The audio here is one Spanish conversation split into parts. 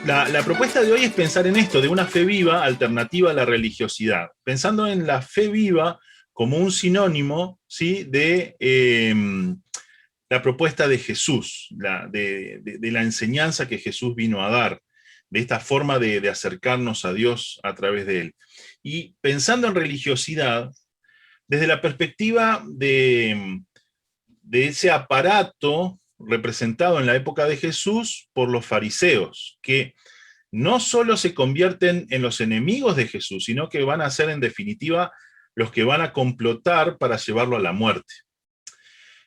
La propuesta de hoy es pensar en esto, de una fe viva alternativa a la religiosidad, pensando en la fe viva como un sinónimo, ¿sí?, de la propuesta de Jesús, de la enseñanza que Jesús vino a dar, de esta forma de acercarnos a Dios a través de él. Y pensando en religiosidad, desde la perspectiva de ese aparato representado en la época de Jesús por los fariseos, que no solo se convierten en los enemigos de Jesús, sino que van a ser en definitiva los que van a complotar para llevarlo a la muerte.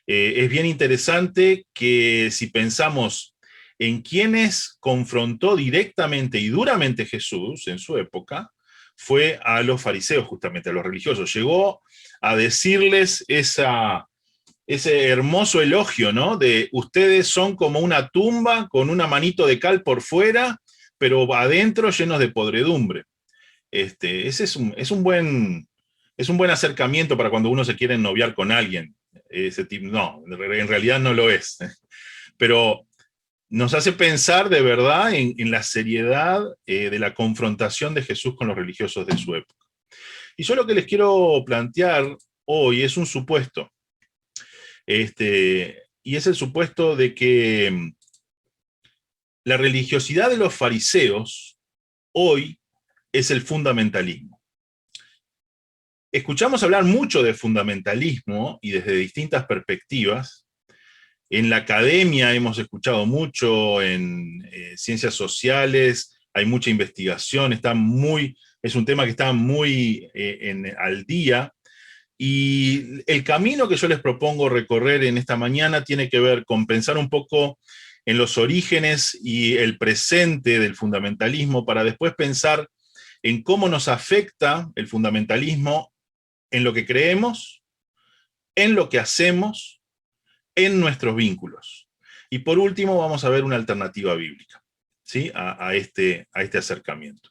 Es bien interesante que si pensamos en quienes confrontó directamente y duramente Jesús en su época, fue a los fariseos, justamente a los religiosos. Llegó a decirles ese hermoso elogio, ¿no? De ustedes son como una tumba con una manito de cal por fuera, pero adentro llenos de podredumbre. Ese es un buen acercamiento para cuando uno se quiere noviar con alguien. Ese tipo, no, en realidad no lo es. Pero nos hace pensar de verdad en la seriedad de la confrontación de Jesús con los religiosos de su época. Y yo lo que les quiero plantear hoy es un supuesto. Y es el supuesto de que la religiosidad de los fariseos hoy es el fundamentalismo. Escuchamos hablar mucho de fundamentalismo y desde distintas perspectivas. En la academia hemos escuchado mucho, en ciencias sociales hay mucha investigación, es un tema que está muy al día. Y el camino que yo les propongo recorrer en esta mañana tiene que ver con pensar un poco en los orígenes y el presente del fundamentalismo para después pensar en cómo nos afecta el fundamentalismo en lo que creemos, en lo que hacemos, en nuestros vínculos. Y por último vamos a ver una alternativa bíblica, ¿sí?, a este acercamiento.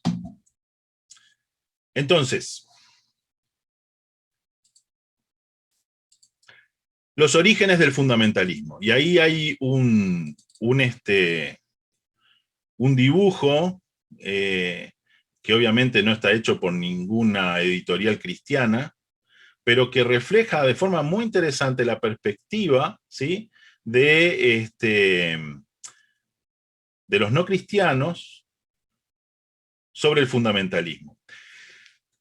Entonces, los orígenes del fundamentalismo. Y ahí hay un dibujo que obviamente no está hecho por ninguna editorial cristiana, pero que refleja de forma muy interesante la perspectiva, ¿sí?, de los no cristianos sobre el fundamentalismo.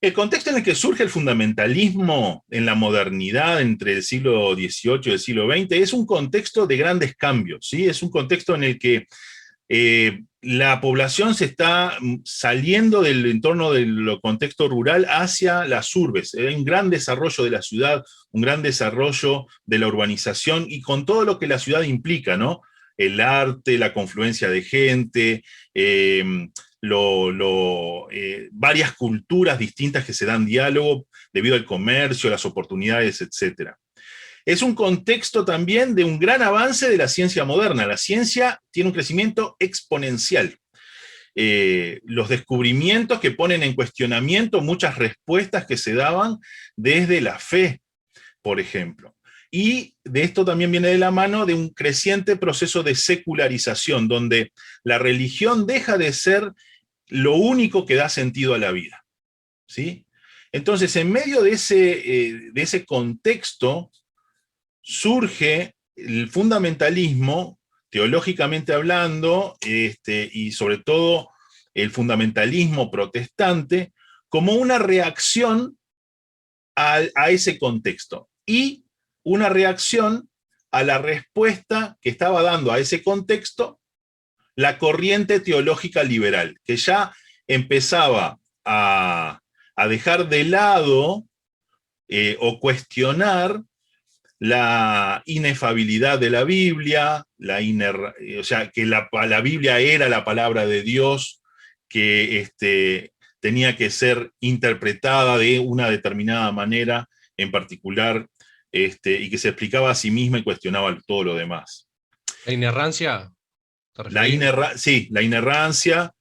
El contexto en el que surge el fundamentalismo en la modernidad entre el siglo XVIII y el siglo XX es un contexto de grandes cambios, ¿sí? Es un contexto en el que la población se está saliendo del entorno del contexto rural hacia las urbes. Hay un gran desarrollo de la ciudad, un gran desarrollo de la urbanización y con todo lo que la ciudad implica, ¿no? El arte, la confluencia de gente, varias culturas distintas que se dan diálogo debido al comercio, las oportunidades, etc. Es un contexto también de un gran avance de la ciencia moderna. La ciencia tiene un crecimiento exponencial. Los descubrimientos que ponen en cuestionamiento muchas respuestas que se daban desde la fe, por ejemplo. Y de esto también viene de la mano de un creciente proceso de secularización, donde la religión deja de ser lo único que da sentido a la vida, ¿sí? Entonces, en medio de ese contexto, surge el fundamentalismo, teológicamente hablando, y sobre todo el fundamentalismo protestante, como una reacción a ese contexto y una reacción a la respuesta que estaba dando a ese contexto la corriente teológica liberal, que ya empezaba a dejar de lado o cuestionar la inefabilidad de la Biblia, o sea, que la Biblia era la palabra de Dios, que tenía que ser interpretada de una determinada manera en particular, y que se explicaba a sí misma y cuestionaba todo lo demás. ¿La inerrancia te referís? Sí, la inerrancia,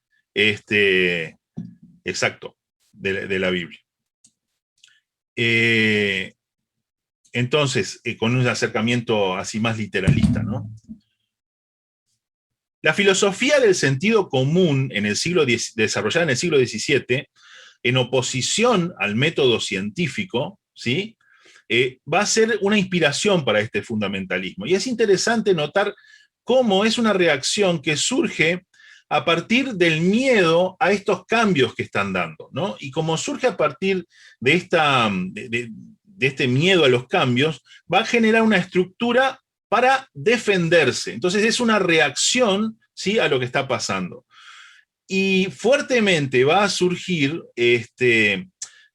exacto, de la Biblia. Entonces, con un acercamiento así más literalista, ¿no? La filosofía del sentido común desarrollada en el siglo XVII, en oposición al método científico, ¿sí? Va a ser una inspiración para este fundamentalismo. Y es interesante notar cómo es una reacción que surge a partir del miedo a estos cambios que están dando, ¿no? Y como surge a partir de este miedo a los cambios, va a generar una estructura para defenderse. Entonces es una reacción, ¿sí?, a lo que está pasando. Y fuertemente va a surgir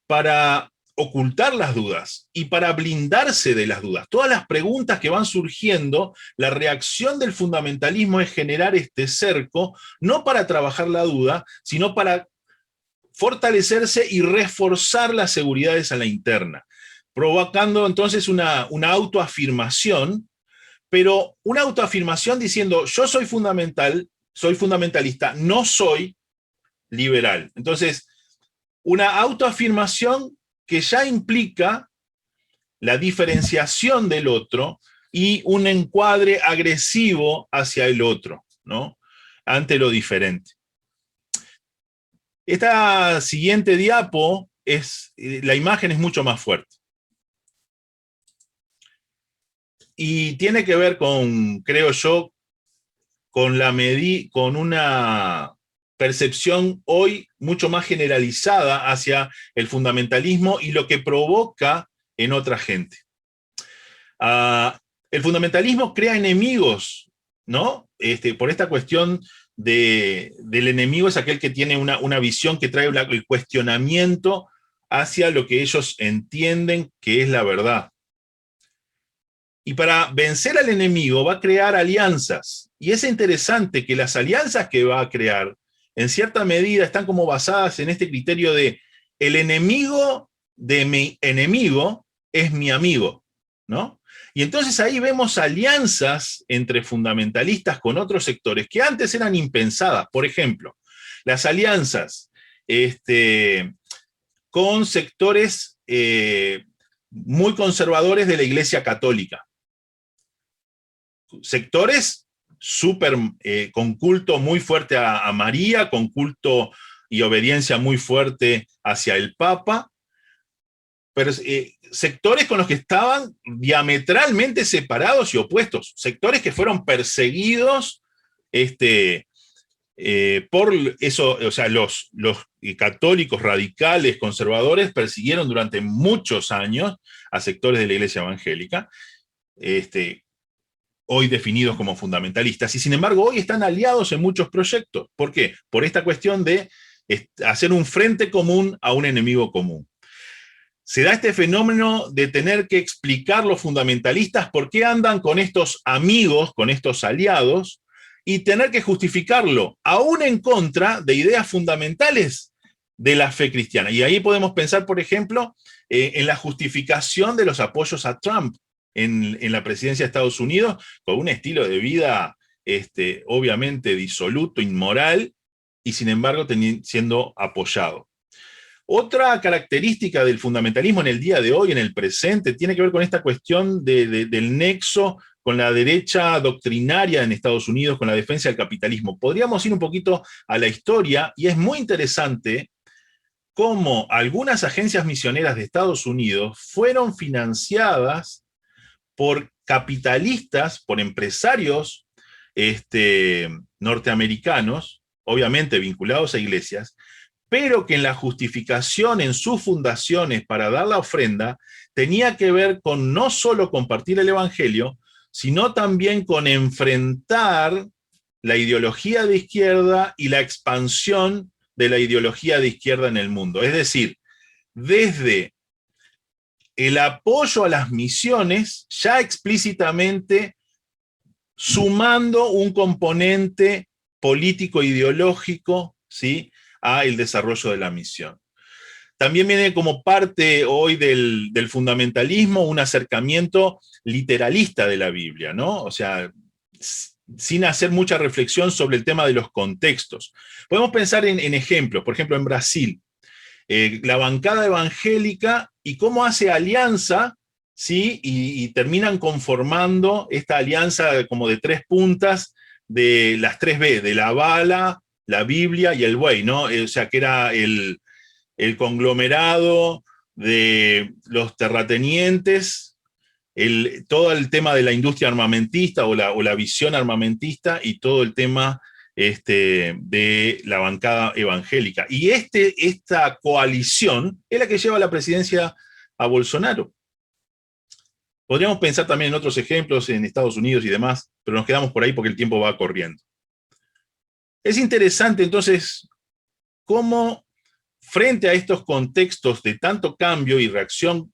para ocultar las dudas y para blindarse de las dudas. Todas las preguntas que van surgiendo, la reacción del fundamentalismo es generar este cerco, no para trabajar la duda, sino para fortalecerse y reforzar las seguridades a la interna, provocando entonces una autoafirmación, pero una autoafirmación diciendo, yo soy fundamentalista, no soy liberal. Entonces, una autoafirmación que ya implica la diferenciación del otro y un encuadre agresivo hacia el otro, ¿no?, ante lo diferente. Esta siguiente diapo, la imagen es mucho más fuerte. Y tiene que ver con, creo yo, con una percepción hoy mucho más generalizada hacia el fundamentalismo y lo que provoca en otra gente. El fundamentalismo crea enemigos, ¿no? Por esta cuestión del enemigo es aquel que tiene una visión que trae el cuestionamiento hacia lo que ellos entienden que es la verdad. Y para vencer al enemigo va a crear alianzas. Y es interesante que las alianzas que va a crear, en cierta medida, están como basadas en este criterio de el enemigo de mi enemigo es mi amigo, ¿no? Y entonces ahí vemos alianzas entre fundamentalistas con otros sectores que antes eran impensadas. Por ejemplo, las alianzas con sectores muy conservadores de la Iglesia Católica. Sectores con culto muy fuerte a María, con culto y obediencia muy fuerte hacia el Papa, pero sectores con los que estaban diametralmente separados y opuestos, sectores que fueron perseguidos por eso, o sea, los católicos radicales conservadores persiguieron durante muchos años a sectores de la Iglesia evangélica, hoy definidos como fundamentalistas, y sin embargo hoy están aliados en muchos proyectos. ¿Por qué? Por esta cuestión de hacer un frente común a un enemigo común. Se da este fenómeno de tener que explicar los fundamentalistas por qué andan con estos amigos, con estos aliados, y tener que justificarlo, aún en contra de ideas fundamentales de la fe cristiana. Y ahí podemos pensar, por ejemplo, en la justificación de los apoyos a Trump en la presidencia de Estados Unidos, con un estilo de vida obviamente disoluto, inmoral, y sin embargo siendo apoyado. Otra característica del fundamentalismo en el día de hoy, en el presente, tiene que ver con esta cuestión del nexo con la derecha doctrinaria en Estados Unidos, con la defensa del capitalismo. Podríamos ir un poquito a la historia, y es muy interesante cómo algunas agencias misioneras de Estados Unidos fueron financiadas por capitalistas, por empresarios norteamericanos, obviamente vinculados a iglesias, pero que en la justificación en sus fundaciones para dar la ofrenda tenía que ver con no solo compartir el evangelio, sino también con enfrentar la ideología de izquierda y la expansión de la ideología de izquierda en el mundo. Es decir, desde el apoyo a las misiones, ya explícitamente sumando un componente político-ideológico, ¿sí?, a el desarrollo de la misión. También viene como parte hoy del fundamentalismo un acercamiento literalista de la Biblia, ¿no? O sea, sin hacer mucha reflexión sobre el tema de los contextos. Podemos pensar en ejemplos, por ejemplo, en Brasil, la bancada evangélica y cómo hace alianza, ¿sí? Y terminan conformando esta alianza como de tres puntas de las 3B, de la bala, la Biblia y el buey, ¿no? O sea, que era el conglomerado de los terratenientes, todo el tema de la industria armamentista o la visión armamentista y todo el tema de la bancada evangélica. Y esta coalición es la que lleva la presidencia a Bolsonaro. Podríamos pensar también en otros ejemplos en Estados Unidos y demás, pero nos quedamos por ahí porque el tiempo va corriendo. Es interesante entonces cómo frente a estos contextos de tanto cambio y reacción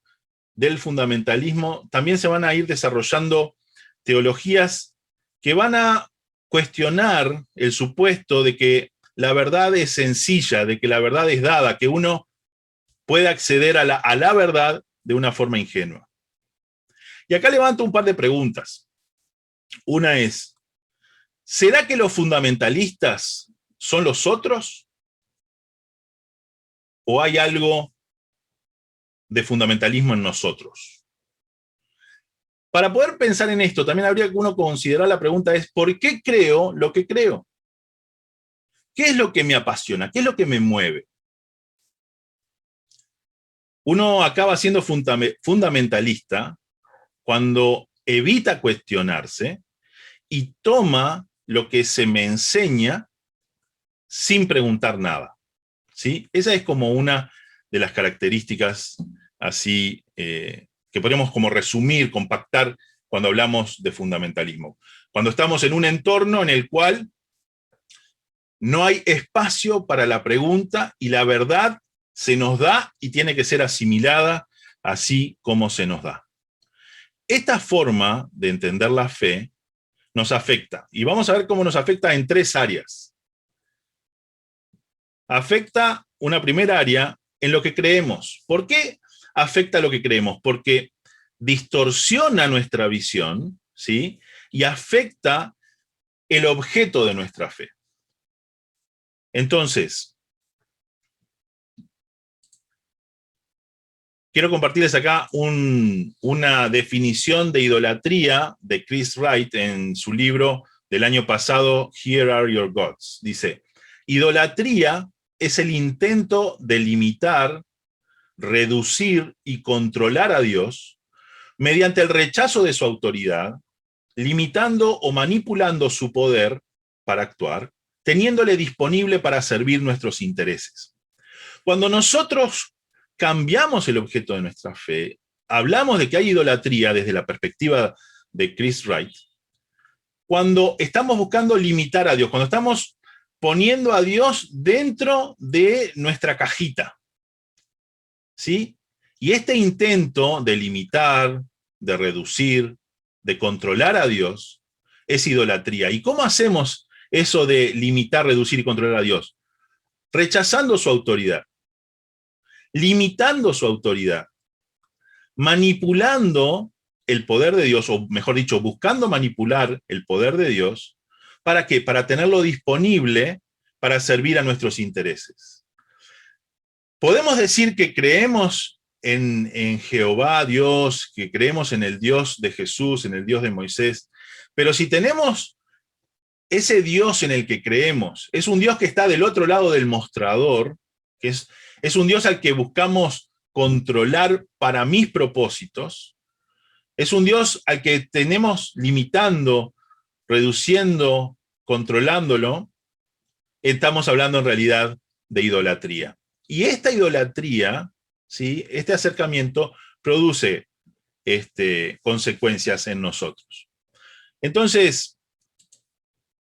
del fundamentalismo, también se van a ir desarrollando teologías que van a cuestionar el supuesto de que la verdad es sencilla, de que la verdad es dada, que uno puede acceder a la verdad de una forma ingenua. Y acá levanto un par de preguntas. Una es, ¿será que los fundamentalistas son los otros? ¿O hay algo de fundamentalismo en nosotros? Para poder pensar en esto, también habría que uno considerar la pregunta es, ¿por qué creo lo que creo? ¿Qué es lo que me apasiona? ¿Qué es lo que me mueve? Uno acaba siendo fundamentalista cuando evita cuestionarse y toma lo que se me enseña sin preguntar nada, ¿sí? Esa es como una de las características así que podríamos como resumir, compactar cuando hablamos de fundamentalismo. Cuando estamos en un entorno en el cual no hay espacio para la pregunta y la verdad se nos da y tiene que ser asimilada así como se nos da. Esta forma de entender la fe nos afecta. Y vamos a ver cómo nos afecta en 3 áreas. Afecta una primera área en lo que creemos. ¿Por qué afecta lo que creemos? Porque distorsiona nuestra visión, ¿sí? Y afecta el objeto de nuestra fe. Entonces, quiero compartirles acá una definición de idolatría de Chris Wright en su libro del año pasado, Here Are Your Gods. Dice, idolatría es el intento de limitar, reducir y controlar a Dios mediante el rechazo de su autoridad, limitando o manipulando su poder para actuar, teniéndole disponible para servir nuestros intereses. Cuando nosotros cambiamos el objeto de nuestra fe, hablamos de que hay idolatría desde la perspectiva de Chris Wright, cuando estamos buscando limitar a Dios, cuando estamos poniendo a Dios dentro de nuestra cajita, ¿sí? Y este intento de limitar, de reducir, de controlar a Dios, es idolatría. ¿Y cómo hacemos eso de limitar, reducir y controlar a Dios? Rechazando su autoridad, limitando su autoridad, manipulando el poder de Dios, o mejor dicho, buscando manipular el poder de Dios. ¿Para qué? Para tenerlo disponible para servir a nuestros intereses. Podemos decir que creemos en Jehová Dios, que creemos en el Dios de Jesús, en el Dios de Moisés, pero si tenemos ese Dios en el que creemos, es un Dios que está del otro lado del mostrador, que es un Dios al que buscamos controlar para mis propósitos, es un Dios al que tenemos limitando, reduciendo, controlándolo, estamos hablando en realidad de idolatría. Y esta idolatría, ¿sí? Este acercamiento produce consecuencias en nosotros. Entonces,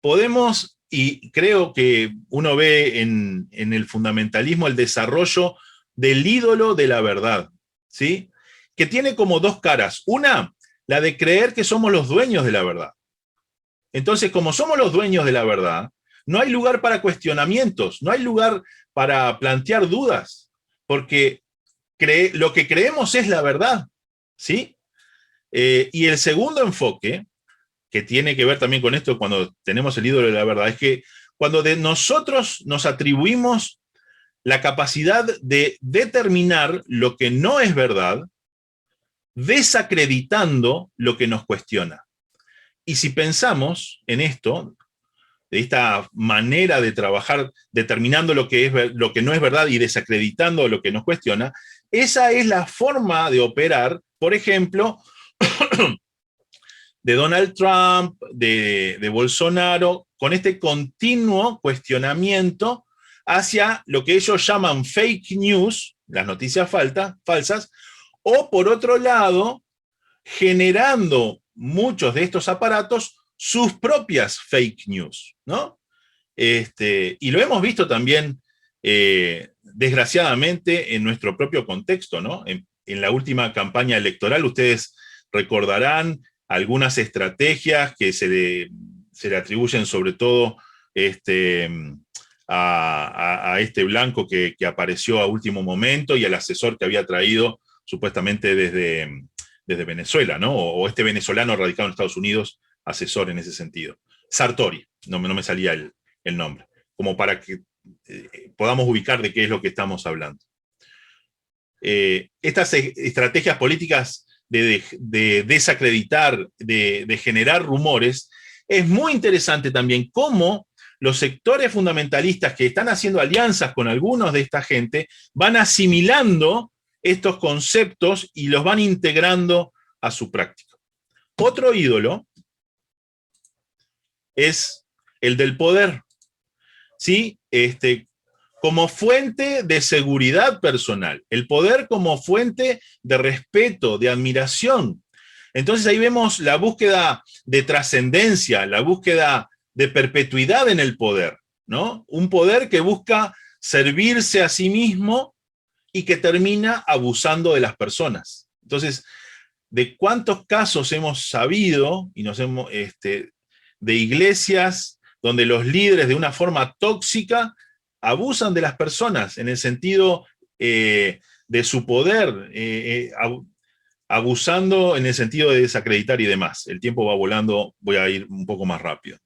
podemos, y creo que uno ve en el fundamentalismo el desarrollo del ídolo de la verdad, ¿sí? Que tiene como 2 caras. Una, la de creer que somos los dueños de la verdad. Entonces, como somos los dueños de la verdad, no hay lugar para cuestionamientos, no hay lugar para plantear dudas, porque lo que creemos es la verdad, ¿sí? Y el segundo enfoque, que tiene que ver también con esto cuando tenemos el ídolo de la verdad, es que cuando nosotros nos atribuimos la capacidad de determinar lo que no es verdad, desacreditando lo que nos cuestiona. Y si pensamos en esto, manera de trabajar determinando lo que no es verdad y desacreditando lo que nos cuestiona, esa es la forma de operar, por ejemplo, de Donald Trump, de Bolsonaro, con este continuo cuestionamiento hacia lo que ellos llaman fake news, las noticias falsas, o por otro lado, generando muchos de estos aparatos sus propias fake news, ¿no? Y lo hemos visto también, desgraciadamente, en nuestro propio contexto, ¿no? En la última campaña electoral, ustedes recordarán algunas estrategias que se le atribuyen sobre todo a este blanco que apareció a último momento y al asesor que había traído supuestamente desde Venezuela, ¿no? O este venezolano radicado en Estados Unidos, asesor en ese sentido. Sartori, no me salía el nombre, como para que podamos ubicar de qué es lo que estamos hablando. Estas estrategias políticas de desacreditar, de generar rumores, es muy interesante también cómo los sectores fundamentalistas que están haciendo alianzas con algunos de esta gente van asimilando estos conceptos y los van integrando a su práctica. Otro ídolo es el del poder, ¿sí? Como fuente de seguridad personal, el poder como fuente de respeto, de admiración. Entonces ahí vemos la búsqueda de trascendencia, la búsqueda de perpetuidad en el poder, ¿no? Un poder que busca servirse a sí mismo y que termina abusando de las personas. Entonces, ¿de cuántos casos hemos sabido y de iglesias donde los líderes de una forma tóxica abusan de las personas en el sentido de su poder, abusando en el sentido de desacreditar y demás? El tiempo va volando, voy a ir un poco más rápido.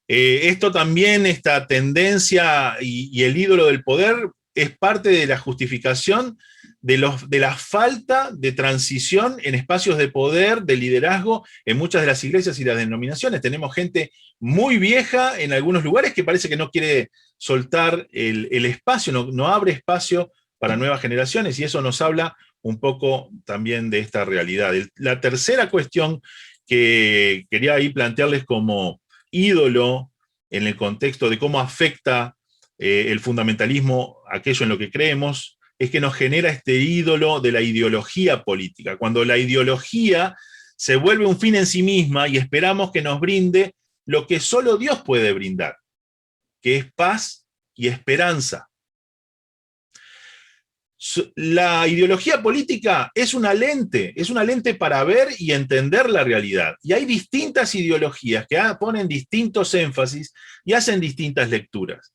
Esto también, esta tendencia y el ídolo del poder es parte de la justificación de la falta de transición en espacios de poder, de liderazgo, en muchas de las iglesias y las denominaciones. Tenemos gente muy vieja en algunos lugares que parece que no quiere soltar el espacio, no abre espacio para nuevas generaciones, y eso nos habla un poco también de esta realidad. La tercera cuestión que quería ahí plantearles como ídolo en el contexto de cómo afecta el fundamentalismo aquello en lo que creemos, es que nos genera este ídolo de la ideología política, cuando la ideología se vuelve un fin en sí misma y esperamos que nos brinde lo que solo Dios puede brindar, que es paz y esperanza. La ideología política es una lente para ver y entender la realidad. Y hay distintas ideologías que ponen distintos énfasis y hacen distintas lecturas.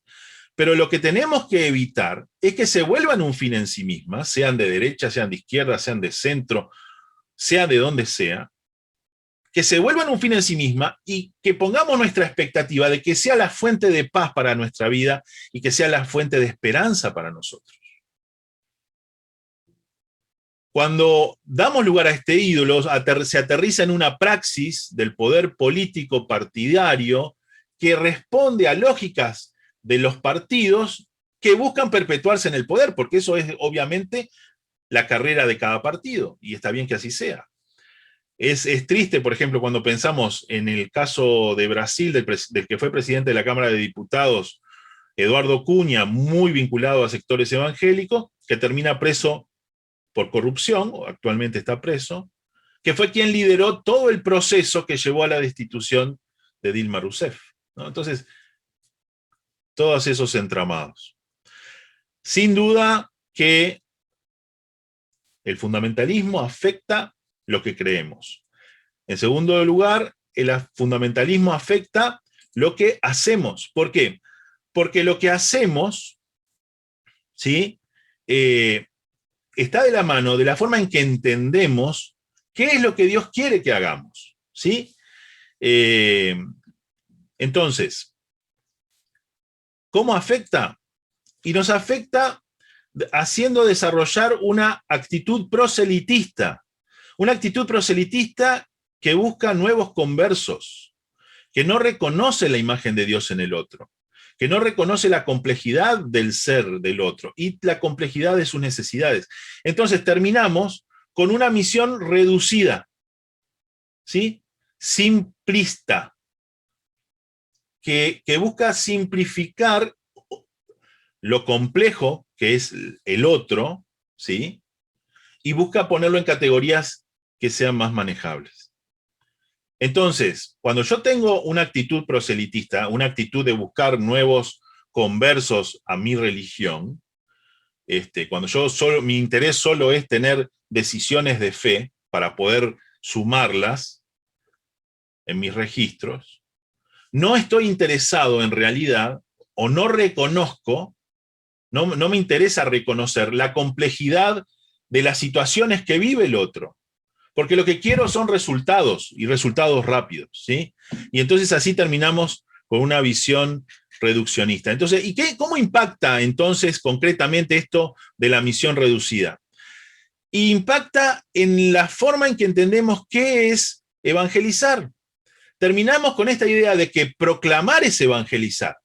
Pero lo que tenemos que evitar es que se vuelvan un fin en sí mismas, sean de derecha, sean de izquierda, sean de centro, sea de donde sea, que se vuelvan un fin en sí misma y que pongamos nuestra expectativa de que sea la fuente de paz para nuestra vida y que sea la fuente de esperanza para nosotros. Cuando damos lugar a este ídolo, se aterriza en una praxis del poder político partidario que responde a lógicas de los partidos que buscan perpetuarse en el poder, porque eso es obviamente la carrera de cada partido, y está bien que así sea. Es triste, por ejemplo, cuando pensamos en el caso de Brasil, del que fue presidente de la Cámara de Diputados, Eduardo Cunha, muy vinculado a sectores evangélicos, que termina preso por corrupción, o actualmente está preso, que fue quien lideró todo el proceso que llevó a la destitución de Dilma Rousseff, ¿no? Entonces, todos esos entramados. Sin duda que el fundamentalismo afecta lo que creemos. En segundo lugar, el fundamentalismo afecta lo que hacemos. ¿Por qué? Porque lo que hacemos, ¿sí?, está de la mano de la forma en que entendemos qué es lo que Dios quiere que hagamos, ¿sí? Entonces, ¿cómo afecta? Y nos afecta haciendo desarrollar una actitud proselitista que busca nuevos conversos, que no reconoce la imagen de Dios en el otro, que no reconoce la complejidad del ser del otro y la complejidad de sus necesidades. Entonces terminamos con una misión reducida, ¿sí? Simplista, que busca simplificar lo complejo que es el otro, ¿sí? Y busca ponerlo en categorías que sean más manejables. Entonces, cuando yo tengo una actitud proselitista, una actitud de buscar nuevos conversos a mi religión, cuando mi interés solo es tener decisiones de fe para poder sumarlas en mis registros, no estoy interesado en realidad, o no reconozco, no me interesa reconocer la complejidad de las situaciones que vive el otro. Porque lo que quiero son resultados, y resultados rápidos, ¿sí? Y entonces así terminamos con una visión reduccionista. Entonces, ¿cómo impacta entonces concretamente esto de la misión reducida? Y impacta en la forma en que entendemos qué es evangelizar. Terminamos con esta idea de que proclamar es evangelizar,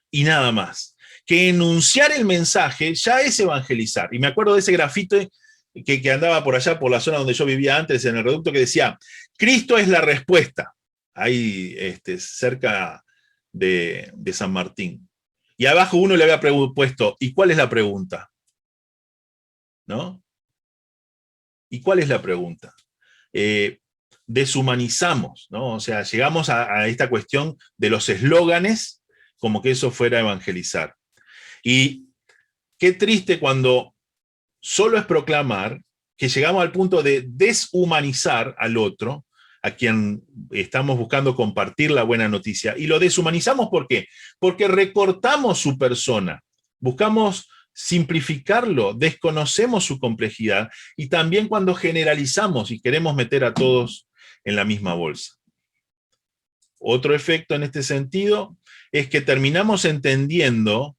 y nada más. Que enunciar el mensaje ya es evangelizar. Y me acuerdo de ese grafito que andaba por allá, por la zona donde yo vivía antes, en el reducto, que decía, Cristo es la respuesta, ahí cerca de San Martín. Y abajo uno le había puesto, ¿y cuál es la pregunta? ¿No? ¿Y cuál es la pregunta? Deshumanizamos, ¿no? O sea, llegamos a esta cuestión de los eslóganes, como que eso fuera evangelizar. Y qué triste cuando solo es proclamar, que llegamos al punto de deshumanizar al otro, a quien estamos buscando compartir la buena noticia, y lo deshumanizamos, ¿por qué? Porque recortamos su persona, buscamos simplificarlo, desconocemos su complejidad, y también cuando generalizamos y queremos meter a todos en la misma bolsa. Otro efecto en este sentido es que terminamos entendiendo,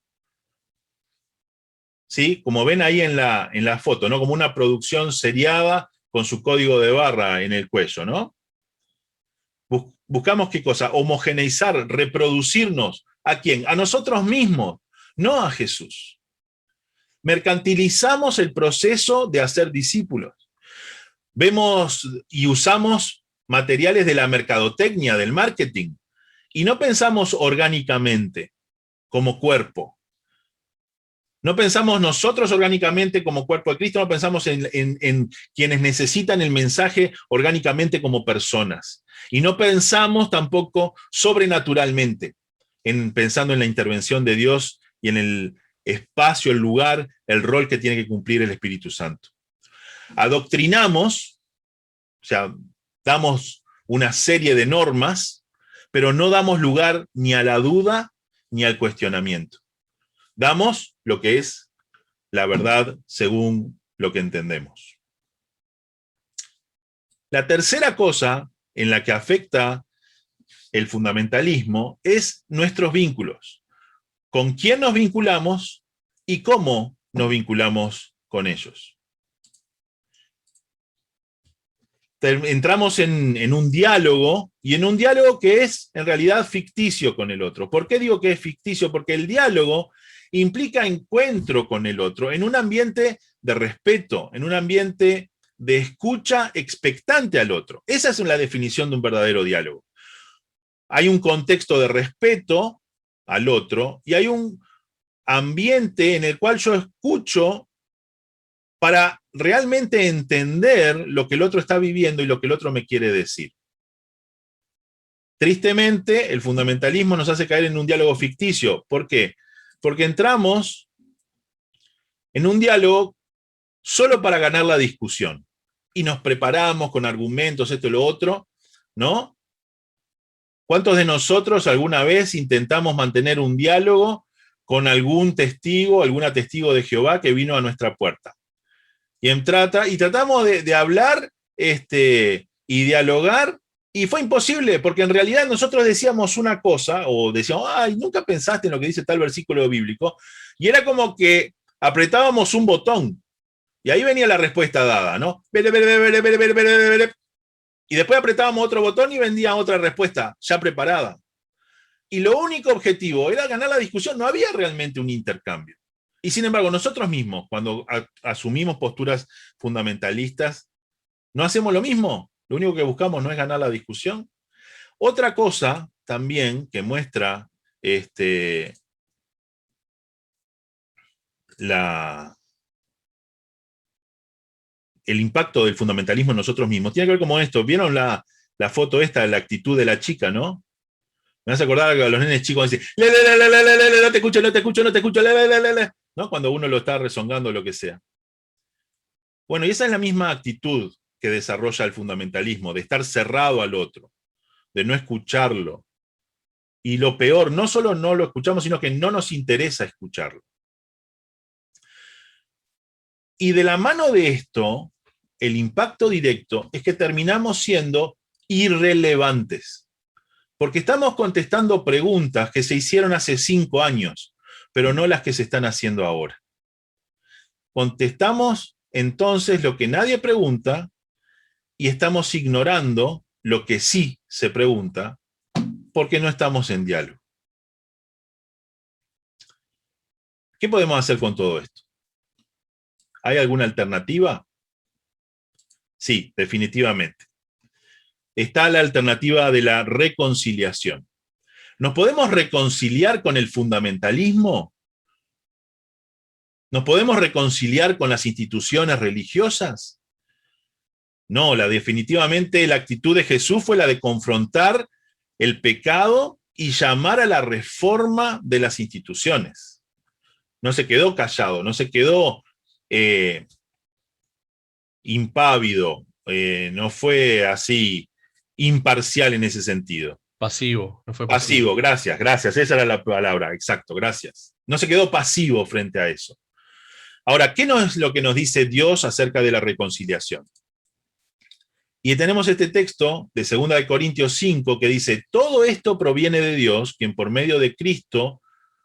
¿sí? Como ven ahí en la foto, ¿no? Como una producción seriada con su código de barra en el cuello, ¿no? Buscamos, ¿qué cosa? Homogeneizar, reproducirnos. ¿A quién? A nosotros mismos, no a Jesús. Mercantilizamos el proceso de hacer discípulos. Vemos y usamos materiales de la mercadotecnia, del marketing, y no pensamos orgánicamente, como cuerpo. No pensamos nosotros orgánicamente como cuerpo de Cristo, no pensamos en quienes necesitan el mensaje orgánicamente como personas. Y no pensamos tampoco sobrenaturalmente, pensando en la intervención de Dios y en el espacio, el lugar, el rol que tiene que cumplir el Espíritu Santo. Adoctrinamos, o sea, damos una serie de normas, pero no damos lugar ni a la duda ni al cuestionamiento. Damos lo que es la verdad según lo que entendemos. La tercera cosa en la que afecta el fundamentalismo es nuestros vínculos. ¿Con quién nos vinculamos y cómo nos vinculamos con ellos? Entramos en un diálogo, y en un diálogo que es en realidad ficticio con el otro. ¿Por qué digo que es ficticio? Porque el diálogo implica encuentro con el otro en un ambiente de respeto, en un ambiente de escucha expectante al otro. Esa es la definición de un verdadero diálogo. Hay un contexto de respeto al otro y hay un ambiente en el cual yo escucho para realmente entender lo que el otro está viviendo y lo que el otro me quiere decir. Tristemente, el fundamentalismo nos hace caer en un diálogo ficticio. ¿Por qué? Porque entramos en un diálogo solo para ganar la discusión. Y nos preparamos con argumentos, esto y lo otro, ¿no? ¿Cuántos de nosotros alguna vez intentamos mantener un diálogo con algún testigo, alguna testigo de Jehová que vino a nuestra puerta? Y tratamos de hablar y dialogar, y fue imposible, porque en realidad nosotros decíamos una cosa, o decíamos, ay, nunca pensaste en lo que dice tal versículo bíblico, y era como que apretábamos un botón, y ahí venía la respuesta dada, ¿no? Y después apretábamos otro botón y vendía otra respuesta ya preparada. Y lo único objetivo era ganar la discusión, no había realmente un intercambio. Y sin embargo, nosotros mismos, cuando asumimos posturas fundamentalistas, ¿no hacemos lo mismo? Lo único que buscamos no es ganar la discusión. Otra cosa también que muestra el impacto del fundamentalismo en nosotros mismos, tiene que ver como esto. ¿Vieron la foto esta de la actitud de la chica, no? Me hace acordar que los nenes chicos dicen, no te escucho, no te escucho, no te escucho, ¿no? Cuando uno lo está rezongando o lo que sea. Bueno, y esa es la misma actitud que desarrolla el fundamentalismo, de estar cerrado al otro, de no escucharlo. Y lo peor, no solo no lo escuchamos, sino que no nos interesa escucharlo. Y de la mano de esto, el impacto directo es que terminamos siendo irrelevantes. Porque estamos contestando preguntas que se hicieron hace 5 años, pero no las que se están haciendo ahora. Contestamos entonces lo que nadie pregunta y estamos ignorando lo que sí se pregunta porque no estamos en diálogo. ¿Qué podemos hacer con todo esto? ¿Hay alguna alternativa? Sí, definitivamente. Está la alternativa de la reconciliación. ¿Nos podemos reconciliar con el fundamentalismo? ¿Nos podemos reconciliar con las instituciones religiosas? No, definitivamente la actitud de Jesús fue la de confrontar el pecado y llamar a la reforma de las instituciones. No se quedó callado, no se quedó impávido, no fue así imparcial en ese sentido. Pasivo, no fue pasivo. Gracias, esa era la palabra, exacto, gracias. No se quedó pasivo frente a eso. Ahora, ¿qué es lo que nos dice Dios acerca de la reconciliación? Y tenemos este texto de 2 Corintios 5 que dice, todo esto proviene de Dios, quien por medio de Cristo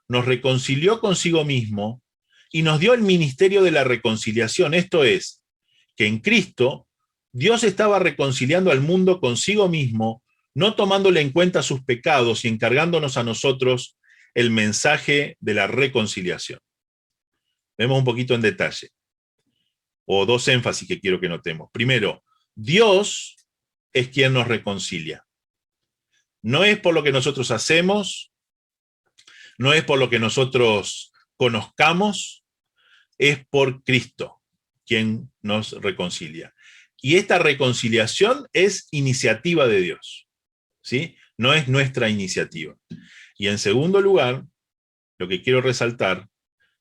nos reconcilió consigo mismo y nos dio el ministerio de la reconciliación. Esto es, que en Cristo Dios estaba reconciliando al mundo consigo mismo, no tomándole en cuenta sus pecados y encargándonos a nosotros el mensaje de la reconciliación. Vemos un poquito en detalle, o 2 énfasis que quiero que notemos. Primero, Dios es quien nos reconcilia. No es por lo que nosotros hacemos, no es por lo que nosotros conozcamos, es por Cristo quien nos reconcilia. Y esta reconciliación es iniciativa de Dios, ¿sí? No es nuestra iniciativa. Y en segundo lugar, lo que quiero resaltar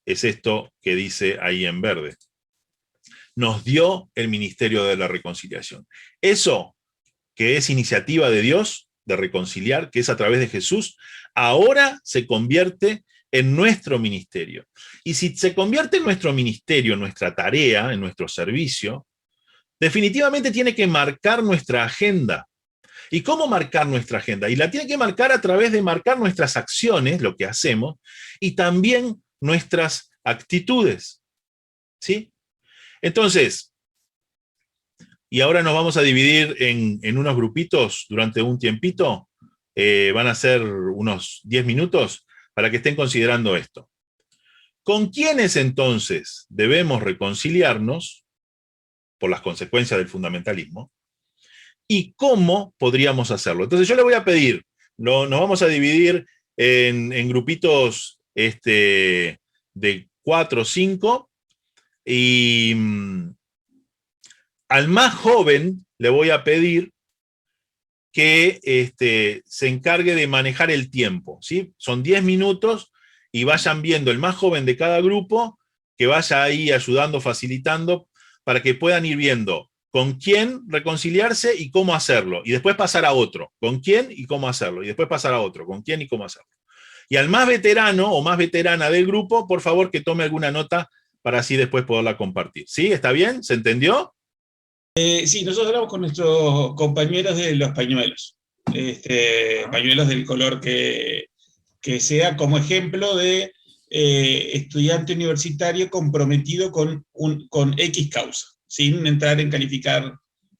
es esto que dice ahí en verde. Nos dio el ministerio de la reconciliación. Eso que es iniciativa de Dios, de reconciliar, que es a través de Jesús, ahora se convierte en nuestro ministerio. Y si se convierte en nuestro ministerio, en nuestra tarea, en nuestro servicio, definitivamente tiene que marcar nuestra agenda. ¿Y cómo marcar nuestra agenda? Y la tiene que marcar a través de marcar nuestras acciones, lo que hacemos, y también nuestras actitudes. ¿Sí? Entonces, y ahora nos vamos a dividir en unos grupitos durante un tiempito, van a ser unos 10 minutos para que estén considerando esto. ¿Con quiénes entonces debemos reconciliarnos por las consecuencias del fundamentalismo? ¿Y cómo podríamos hacerlo? Entonces yo le voy a pedir, nos vamos a dividir en grupitos de 4 o 5, y al más joven le voy a pedir que se encargue de manejar el tiempo, ¿sí? Son 10 minutos y vayan viendo el más joven de cada grupo, que vaya ahí ayudando, facilitando, para que puedan ir viendo con quién reconciliarse y cómo hacerlo, y después pasar a otro, con quién y cómo hacerlo, y después pasar a otro, con quién y cómo hacerlo. Y al más veterano o más veterana del grupo, por favor que tome alguna nota para así después poderla compartir. ¿Sí? ¿Está bien? ¿Se entendió? Sí, nosotros hablamos con nuestros compañeros de los pañuelos, pañuelos del color que sea, como ejemplo de estudiante universitario comprometido con X causa, sin entrar en calificar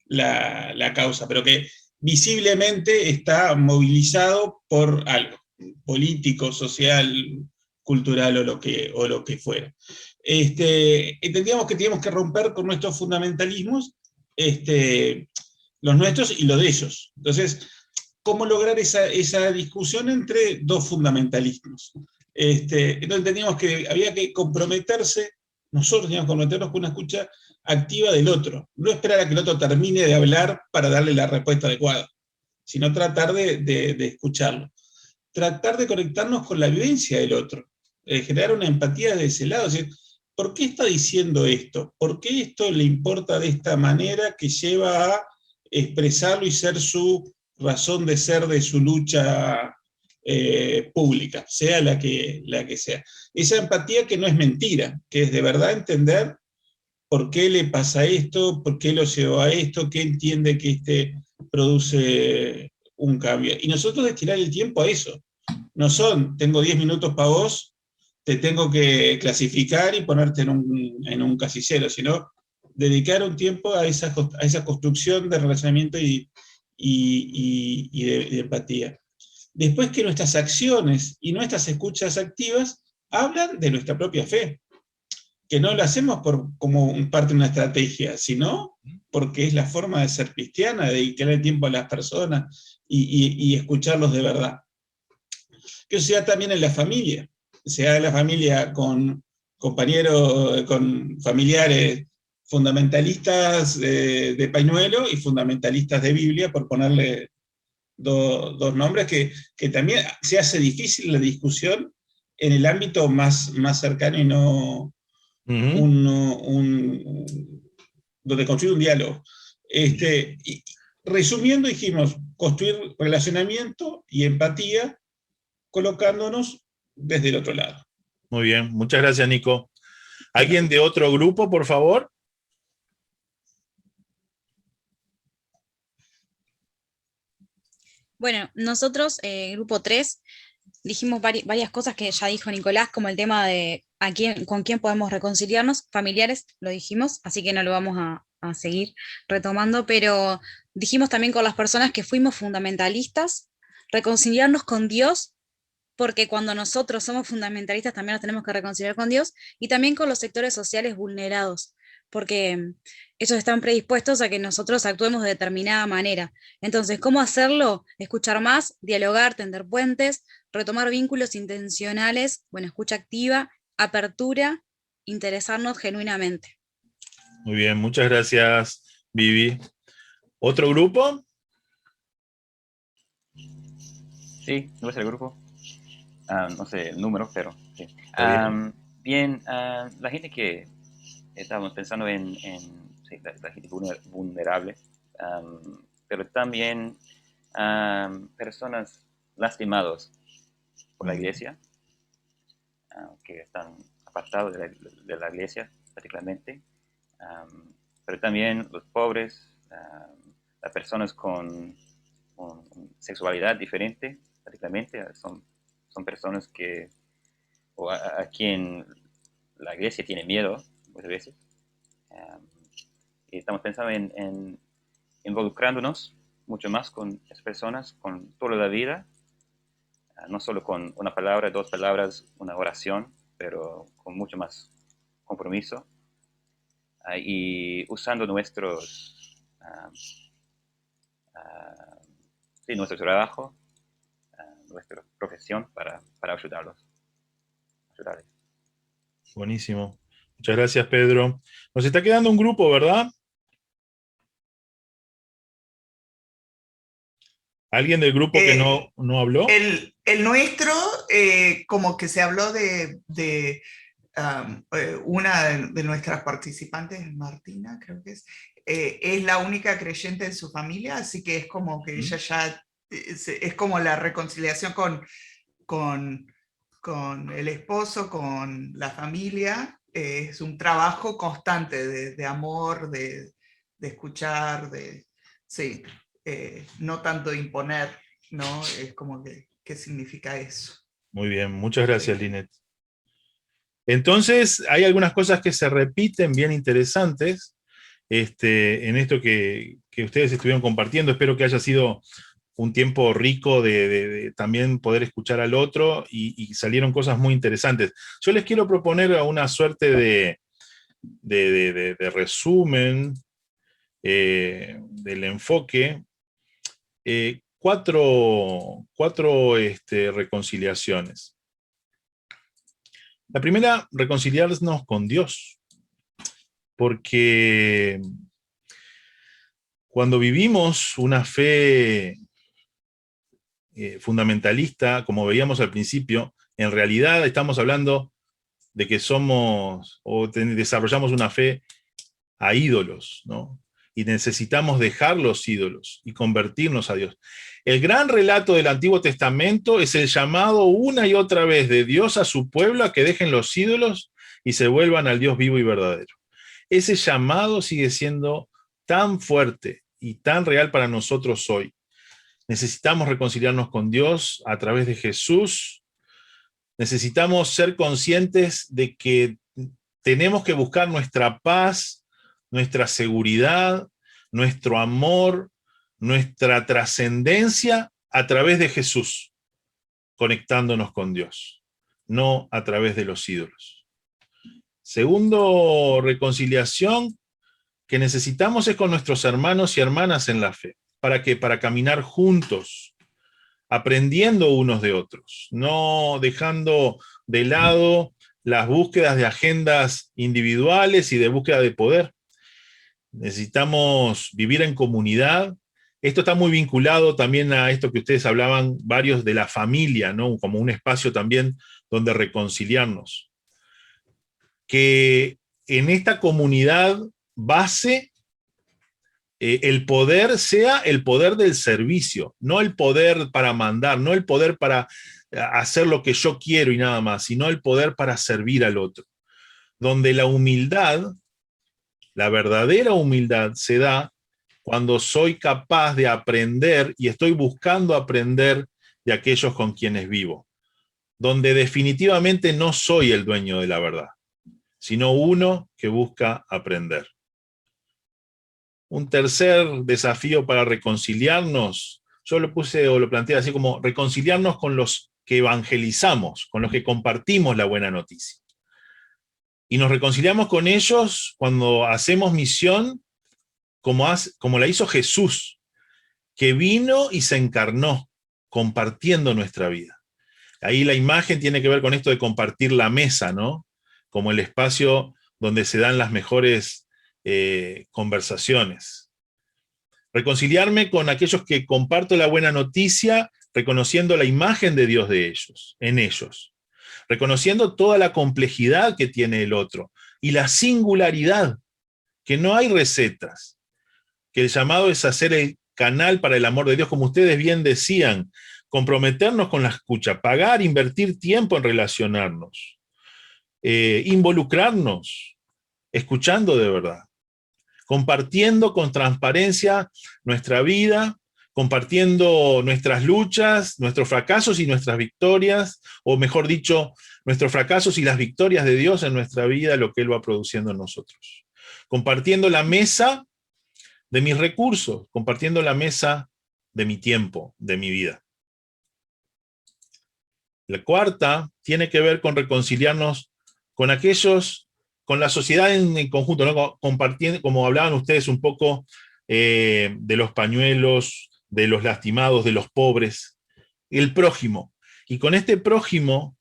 la causa, pero que visiblemente está movilizado por algo, político, social, cultural o lo que fuera. Entendíamos que teníamos que romper con nuestros fundamentalismos, los nuestros y los de ellos. Entonces, ¿cómo lograr esa discusión entre dos fundamentalismos? Entonces entendíamos que había que comprometerse, nosotros teníamos que comprometernos con una escucha activa del otro, no esperar a que el otro termine de hablar para darle la respuesta adecuada, sino tratar de escucharlo. Tratar de conectarnos con la vivencia del otro, generar una empatía de ese lado, es decir, ¿por qué está diciendo esto? ¿Por qué esto le importa de esta manera que lleva a expresarlo y ser su razón de ser de su lucha pública, sea la que sea? Esa empatía que no es mentira, que es de verdad entender por qué le pasa esto, por qué lo llevó a esto, qué entiende que produce un cambio. Y nosotros destinar el tiempo a eso. No son, tengo 10 minutos para vos, te tengo que clasificar y ponerte en un casillero, sino dedicar un tiempo a esa construcción de relacionamiento y de empatía. Después que nuestras acciones y nuestras escuchas activas hablan de nuestra propia fe, que no lo hacemos como parte de una estrategia, sino porque es la forma de ser cristiana, de dedicar el tiempo a las personas y escucharlos de verdad. Que eso sea también en la familia, sea en la familia con compañeros, con familiares fundamentalistas de pañuelo y fundamentalistas de Biblia, por ponerle dos nombres, que también se hace difícil la discusión en el ámbito más cercano y no donde construir un diálogo. Y resumiendo, dijimos, construir relacionamiento y empatía colocándonos desde el otro lado. Muy bien, muchas gracias, Nico. ¿Alguien de otro grupo, por favor? Bueno, nosotros, grupo 3, dijimos varias cosas que ya dijo Nicolás, como el tema de con quién podemos reconciliarnos, familiares, lo dijimos, así que no lo vamos a seguir retomando, pero dijimos también con las personas que fuimos fundamentalistas, reconciliarnos con Dios, porque cuando nosotros somos fundamentalistas también nos tenemos que reconciliar con Dios, y también con los sectores sociales vulnerados, porque ellos están predispuestos a que nosotros actuemos de determinada manera. Entonces, ¿cómo hacerlo? Escuchar más, dialogar, tender puentes, retomar vínculos intencionales, escucha activa, apertura, interesarnos genuinamente. Muy bien, muchas gracias, Vivi. ¿Otro grupo? Sí, nuestro grupo. No sé el número, pero sí. Bien, la gente que estábamos pensando en sí, la gente vulnerable, pero también personas lastimadas por la iglesia, que están apartados de la iglesia particularmente, pero también los pobres, las personas con sexualidad diferente, particularmente, son personas que, o a quien la iglesia tiene miedo muchas veces. Y estamos pensando en involucrándonos mucho más con esas personas, con toda la vida, no solo con una palabra, 2 palabras, una oración, pero con mucho más compromiso, y usando nuestro trabajo, nuestra profesión para ayudarles. Buenísimo. Muchas gracias, Pedro. Nos está quedando un grupo, ¿verdad? ¿Alguien del grupo que no habló? El nuestro, como que se habló de una de nuestras participantes, Martina, creo que es la única creyente en su familia, así que es como que ella ya, es como la reconciliación con el esposo, con la familia, es un trabajo constante de amor, de escuchar, sí, no tanto de imponer, ¿no? Es como que, ¿qué significa eso? Muy bien, muchas gracias, sí. Linet. Entonces, hay algunas cosas que se repiten bien interesantes, en esto que ustedes estuvieron compartiendo. Espero que haya sido un tiempo rico de también poder escuchar al otro, y salieron cosas muy interesantes. Yo les quiero proponer una suerte de resumen del enfoque. Cuatro reconciliaciones. La primera, reconciliarnos con Dios, porque cuando vivimos una fe fundamentalista, como veíamos al principio, en realidad estamos hablando de que somos o desarrollamos una fe a ídolos, ¿no? Y necesitamos dejar los ídolos y convertirnos a Dios. El gran relato del Antiguo Testamento es el llamado una y otra vez de Dios a su pueblo a que dejen los ídolos y se vuelvan al Dios vivo y verdadero. Ese llamado sigue siendo tan fuerte y tan real para nosotros hoy. Necesitamos reconciliarnos con Dios a través de Jesús. Necesitamos ser conscientes de que tenemos que buscar nuestra paz, nuestra seguridad, nuestro amor, nuestra trascendencia a través de Jesús, conectándonos con Dios, no a través de los ídolos. Segundo, reconciliación que necesitamos es con nuestros hermanos y hermanas en la fe. ¿Para qué? Para caminar juntos, aprendiendo unos de otros, no dejando de lado las búsquedas de agendas individuales y de búsqueda de poder. Necesitamos vivir en comunidad. Esto está muy vinculado también a esto que ustedes hablaban, varios, de la familia, ¿no? Como un espacio también donde reconciliarnos. Que en esta comunidad base el poder sea el poder del servicio, no el poder para mandar, no el poder para hacer lo que yo quiero y nada más, sino el poder para servir al otro. Donde la humildad, la verdadera humildad, se da cuando soy capaz de aprender y estoy buscando aprender de aquellos con quienes vivo. Donde definitivamente no soy el dueño de la verdad, sino uno que busca aprender. Un tercer desafío para reconciliarnos, yo lo puse o lo planteé así como reconciliarnos con los que evangelizamos, con los que compartimos la buena noticia. Y nos reconciliamos con ellos cuando hacemos misión como la hizo Jesús, que vino y se encarnó, compartiendo nuestra vida. Ahí la imagen tiene que ver con esto de compartir la mesa, ¿no? Como el espacio donde se dan las mejores conversaciones. Reconciliarme con aquellos que comparto la buena noticia, reconociendo la imagen de Dios en ellos. Reconociendo toda la complejidad que tiene el otro y la singularidad, que no hay recetas, que el llamado es hacer el canal para el amor de Dios, como ustedes bien decían, comprometernos con la escucha, pagar, invertir tiempo en relacionarnos, involucrarnos, escuchando de verdad, compartiendo con transparencia nuestra vida, compartiendo nuestras luchas, nuestros fracasos y nuestras victorias, o mejor dicho, nuestros fracasos y las victorias de Dios en nuestra vida, lo que Él va produciendo en nosotros. Compartiendo la mesa de mis recursos, compartiendo la mesa de mi tiempo, de mi vida. La cuarta tiene que ver con reconciliarnos con aquellos, con la sociedad en conjunto, ¿no? Compartiendo, como hablaban ustedes un poco de los pañuelos, de los lastimados, de los pobres, el prójimo. Y con este prójimo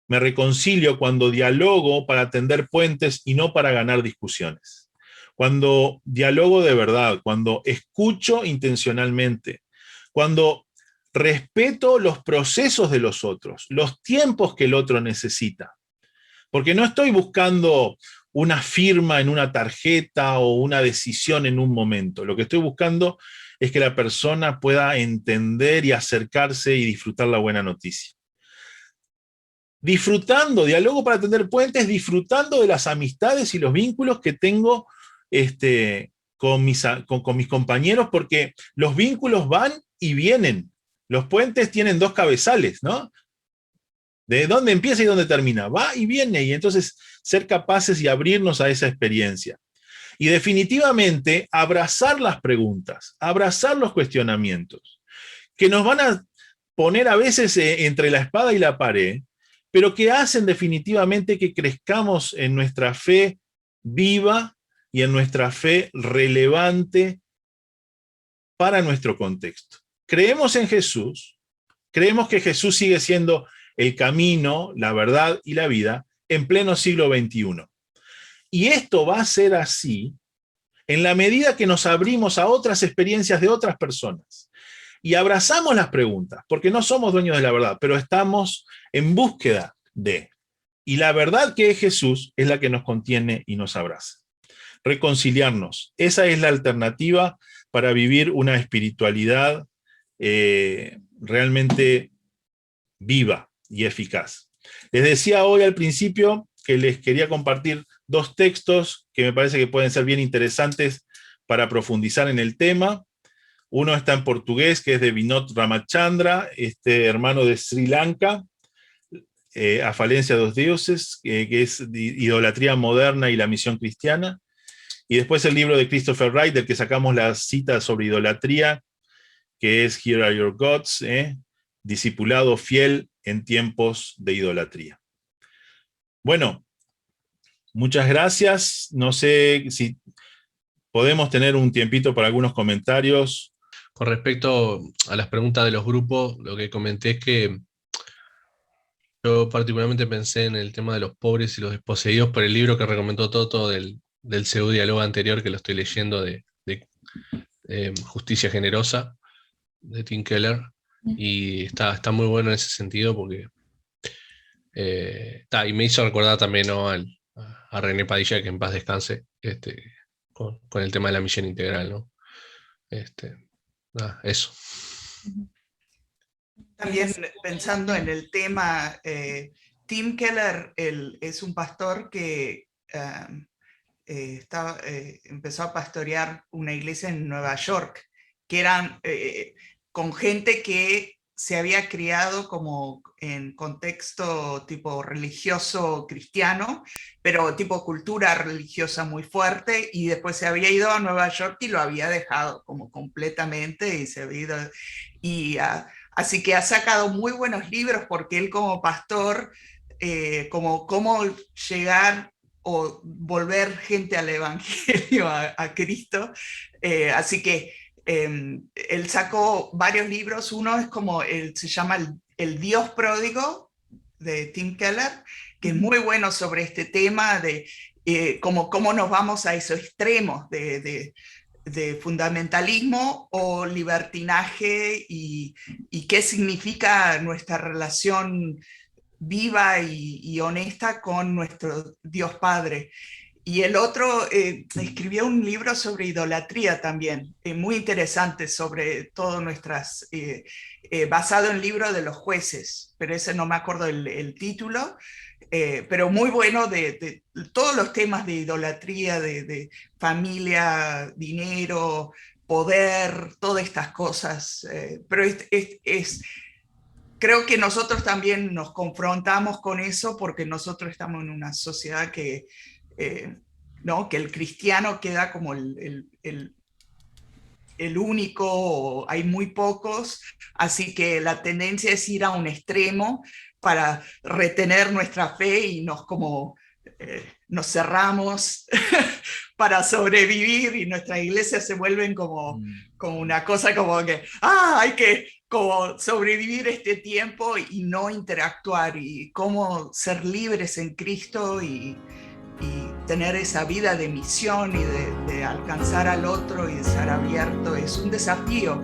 me reconcilio cuando dialogo para tender puentes y no para ganar discusiones. Cuando dialogo de verdad, cuando escucho intencionalmente, cuando respeto los procesos de los otros, los tiempos que el otro necesita. Porque no estoy buscando una firma en una tarjeta o una decisión en un momento. Lo que estoy buscando es que la persona pueda entender y acercarse y disfrutar la buena noticia. Disfrutando, diálogo para tender puentes, disfrutando de las amistades y los vínculos que tengo con mis compañeros, porque los vínculos van y vienen. Los puentes tienen dos cabezales, ¿no? ¿De dónde empieza y dónde termina? Va y viene, y entonces ser capaces y abrirnos a esa experiencia. Y definitivamente abrazar las preguntas, abrazar los cuestionamientos, que nos van a poner a veces entre la espada y la pared, pero que hacen definitivamente que crezcamos en nuestra fe viva y en nuestra fe relevante para nuestro contexto. Creemos en Jesús, creemos que Jesús sigue siendo el camino, la verdad y la vida en pleno siglo XXI. Y esto va a ser así en la medida que nos abrimos a otras experiencias de otras personas y abrazamos las preguntas, porque no somos dueños de la verdad, pero estamos en búsqueda de. Y la verdad que es Jesús es la que nos contiene y nos abraza. Reconciliarnos, esa es la alternativa para vivir una espiritualidad realmente viva y eficaz. Les decía hoy al principio que les quería compartir 2 textos que me parece que pueden ser bien interesantes para profundizar en el tema. Uno está en portugués, que es de Vinod Ramachandra, hermano de Sri Lanka, A falencia de los dioses, que es Idolatría moderna y la misión cristiana. Y después el libro de Christopher Wright, del que sacamos la cita sobre idolatría, que es Here Are Your Gods, discipulado fiel en tiempos de idolatría. Bueno, muchas gracias. No sé si podemos tener un tiempito para algunos comentarios. Con respecto a las preguntas de los grupos, lo que comenté es que yo particularmente pensé en el tema de los pobres y los desposeídos por el libro que recomendó Toto del pseudo-diálogo anterior, que lo estoy leyendo, de Justicia Generosa, de Tim Keller, y está muy bueno en ese sentido porque y me hizo recordar también, ¿no?, a René Padilla, que en paz descanse, con el tema de la misión integral, ¿no? Eso. También pensando en el tema, Tim Keller es un pastor que empezó a pastorear una iglesia en Nueva York, que eran con gente que se había criado como en contexto tipo religioso cristiano, pero tipo cultura religiosa muy fuerte, y después se había ido a Nueva York y lo había dejado como completamente, y se había ido, así que ha sacado muy buenos libros, porque él como pastor, como cómo llegar o volver gente al evangelio, a Cristo, así que él sacó varios libros. Uno es como, se llama El Dios Pródigo, de Tim Keller, que es muy bueno sobre este tema de cómo nos vamos a esos extremos de fundamentalismo o libertinaje, y qué significa nuestra relación viva y honesta con nuestro Dios Padre. Y el otro escribió un libro sobre idolatría también, muy interesante, sobre todo nuestras, basado en el libro de los jueces, pero ese no me acuerdo el título, pero muy bueno de todos los temas de idolatría, de familia, dinero, poder, todas estas cosas. Pero creo que nosotros también nos confrontamos con eso, porque nosotros estamos en una sociedad que ¿no?, que el cristiano queda como el único, hay muy pocos, así que la tendencia es ir a un extremo para retener nuestra fe, y nos cerramos para sobrevivir, y nuestras iglesias se vuelven como una cosa como que hay que como sobrevivir este tiempo y no interactuar, y cómo ser libres en Cristo y tener esa vida de misión y de alcanzar al otro y de ser abierto. Es un desafío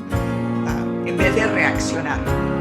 en vez de reaccionar.